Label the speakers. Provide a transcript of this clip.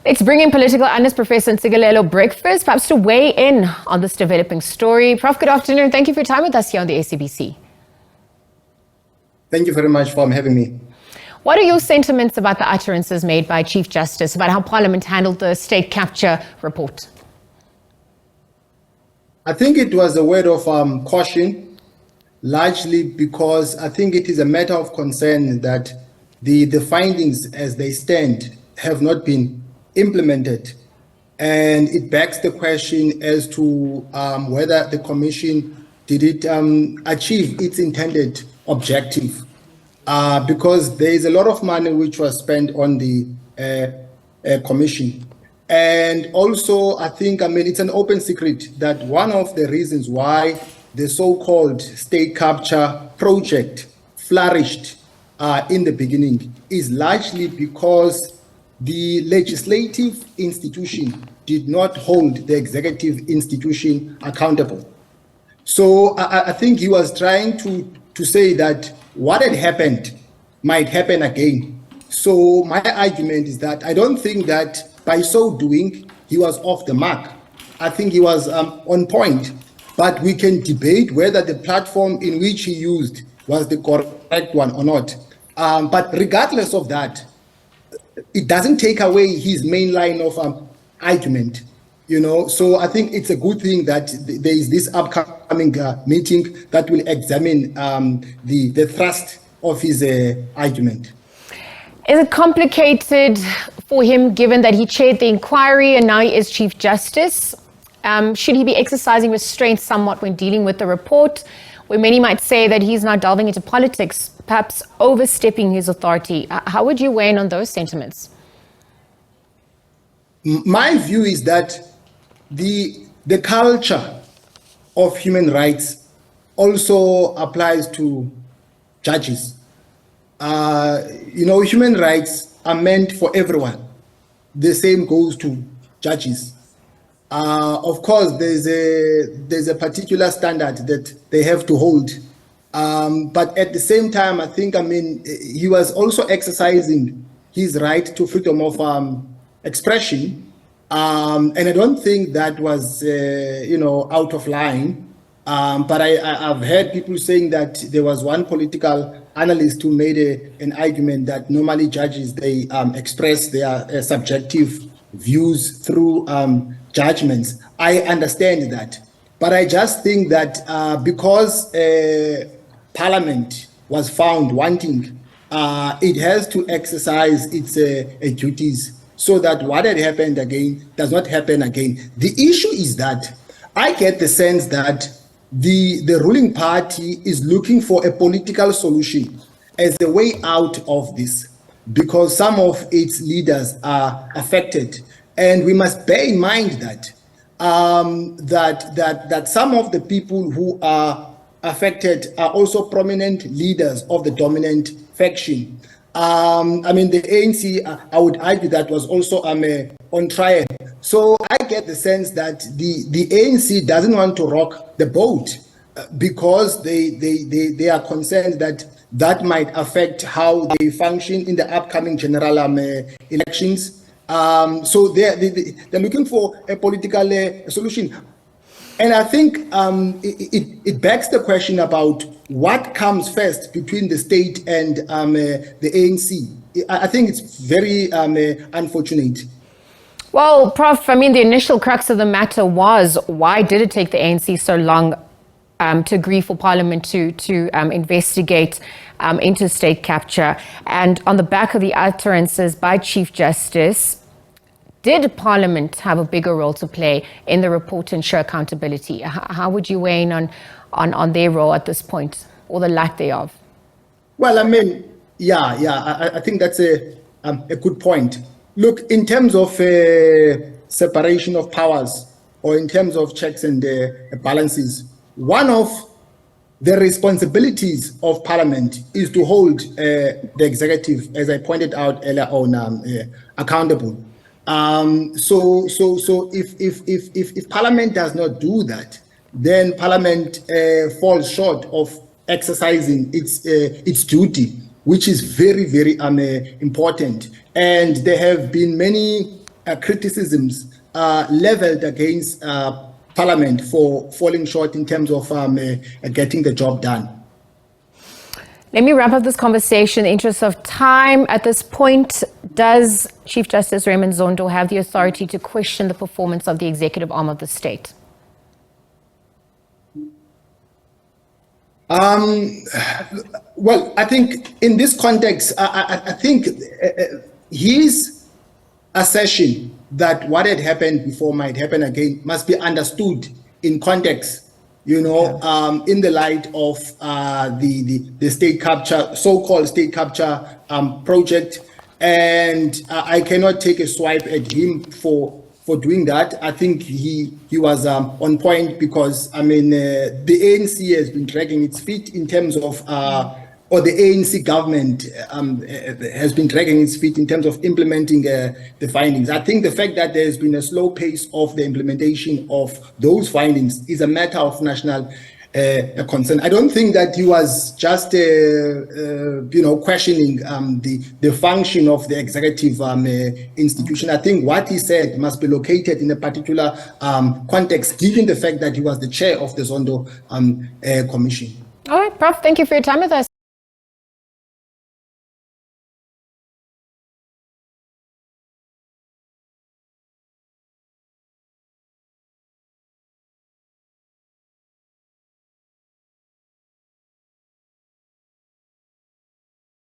Speaker 1: Let's bring in political analyst Professor Ntsikelelo Breakfast, perhaps to weigh in on this developing story. Prof, good afternoon. Thank you for your time with us here on the SABC.
Speaker 2: Thank you very much for having me.
Speaker 1: What are your sentiments about the utterances made by Chief Justice about how Parliament handled the state capture report?
Speaker 2: I think it was a word of caution, largely because I think it is a matter of concern that the findings as they stand have not been implemented. And it begs the question as to whether the Commission did it achieve its intended objective. Because there is a lot of money which was spent on the Commission. And also, I think, it's an open secret that one of the reasons why the so-called state capture project flourished in the beginning is largely because the legislative institution did not hold the executive institution accountable. So I think he was trying to say that what had happened might happen again. So my argument is that I don't think that by so doing, he was off the mark. I think he was on point, but we can debate whether the platform in which he used was the correct one or not. But regardless of that, it doesn't take away his main line of argument, So I think it's a good thing that there is this upcoming meeting that will examine the thrust of his argument.
Speaker 1: Is it complicated for him, given that he chaired the inquiry and now he is Chief Justice? Should he be exercising restraint somewhat when dealing with the report, where many might say that he's now delving into politics, perhaps overstepping his authority? How would you weigh in on those sentiments?
Speaker 2: My view is that the culture of human rights also applies to judges. Human rights are meant for everyone. The same goes to judges. Of course, there's a particular standard that they have to hold. But at the same time, I think, he was also exercising his right to freedom of expression. And I don't think that was, out of line. But I've heard people saying that there was one political analyst who made an argument that normally judges, they express their subjective views through judgments. I understand that. But I just think that because Parliament was found wanting, it has to exercise its duties so that what had happened again does not happen again. The issue is that I get the sense that the ruling party is looking for a political solution as a way out of this, because some of its leaders are affected, and we must bear in mind that that some of the people who are affected are also prominent leaders of the dominant faction. The ANC, I would argue, that was also on trial. So I get the sense that the ANC doesn't want to rock the boat because they are concerned that might affect how they function in the upcoming general elections. So they're looking for a political solution. And I think it begs the question about what comes first between the state and the ANC. I think it's very unfortunate.
Speaker 1: Well, Prof, the initial crux of the matter was, why did it take the ANC so long to agree for Parliament to investigate into state capture? And on the back of the utterances by Chief Justice, did Parliament have a bigger role to play in the report to ensure accountability? How would you weigh in on their role at this point, or the lack thereof?
Speaker 2: Well, I think that's a good point. Look, in terms of separation of powers, or in terms of checks and balances, one of the responsibilities of Parliament is to hold the executive, as I pointed out earlier on, accountable. So if Parliament does not do that, then Parliament falls short of exercising its duty, which is very, very important. And there have been many criticisms leveled against Parliament for falling short in terms of getting the job done.
Speaker 1: Let me wrap up this conversation in the interest of time. At this point, does Chief Justice Raymond Zondo have the authority to question the performance of the executive arm of the state? Well, I think in this context, I think his assertion that what had happened before might happen again must be understood in context, in the light of the state capture, so-called state capture project. And I cannot take a swipe at him for doing that. I think he was on point because, the ANC has been dragging its feet in terms of, or the ANC government has been dragging its feet in terms of implementing the findings. I think the fact that there's been a slow pace of the implementation of those findings is a matter of national concern. I don't think that he was just, questioning the function of the executive institution. I think what he said must be located in a particular context, given the fact that he was the chair of the Zondo Commission. All right, Prof, thank you for your time with us.